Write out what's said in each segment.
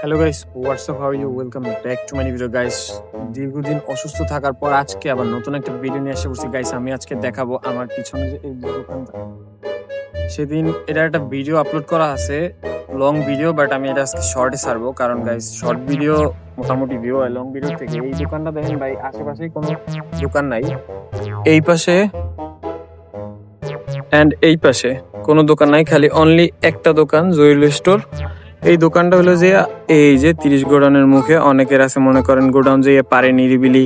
Hello guys, WhatsApp, how are you? Welcome back to my video guys. দীর্ঘদিন অসুস্থ থাকার পর আজকে আবার নতুন একটা ভিডিও নিয়ে এসে পড়ছি গাইস। আমি আজকে দেখাবো আমার পিছনে যে এই দোকানটা, সেদিন এটা একটা ভিডিও আপলোড করা আছে, লং ভিডিও, বাট আমি এটা আজকে শর্টে ছাড়বো কারণ গাইস শর্ট ভিডিও মোটামুটি ভিউ হয় লং ভিডিও থেকে। এই দোকানটা দেখেন ভাই, আশেপাশে কোনো দোকান নাই, এই পাশে অ্যান্ড এই পাশে কোনো দোকান নাই, খালি অনলি একটা দোকান, জুয়েলারি স্টোর। এই দোকানটা হলো যে এই যে 30 গোডাউনের মুখে। অনেকের আছে মনে করেন গোডাউন যে পারে নিরিবিলি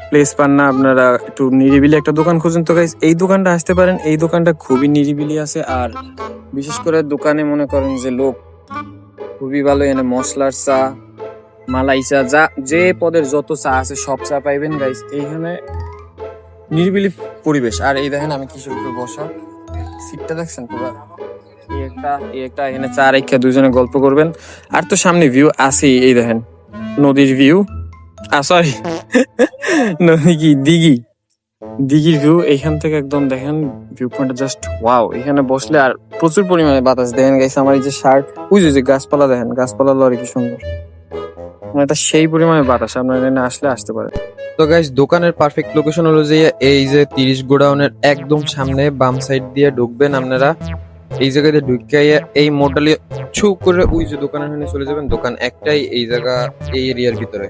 প্লেস পান না, আপনারা একটু নিরিবিলি একটা দোকান খুঁজেন তো গাইস এই দোকানটা আসতে পারেন। এই দোকানটা খুবই নিরিবিলি আছে, আর বিশেষ করে দোকানে মনে করেন যে লোক খুবই ভালো। এনে মশলার চা, মালাই চা, যা যে পদের যত চা আছে সব চা পাইবেন গাইস এইখানে। নিরিবিলি পরিবেশ। আর এই দেখেন আমি কিসের উপরে বসা, সিটটা দেখছেন পুরো। এই একটা এখানে চা রেখা দুজনে গল্প করবেন। আর তো সামনে ভিউ আছেই, এই দেখেন নদীর ভিউ, সরি নদী কি দিঘির ভিউ। এইখান থেকে একদম দেখেন ভিউ পয়েন্টটা জাস্ট ওয়াও। এখানে বসলে আর প্রচুর পরিমাণে বাতাস। দেখেন গাইস আমার এই যে শার্ট, ওই যে গাছপালা দেখেন, গাছপালা লরি কি সুন্দর, মানে এটা সেই পরিমাণে বাতাস। আপনারা এখানে আসতে পারেন। তো গাইস দোকানের পারফেক্ট লোকেশন হলো যে এই যে 30 গোডাউনের একদম সামনে বাম সাইড দিয়ে ঢুকবেন আপনারা। এই জায়গাতে ঢুকে এই মোটালি ছু করে ওই যে দোকানের ওখানে চলে যাবেন। দোকান একটাই, এই জায়গা এই এরিয়ার ভিতরে।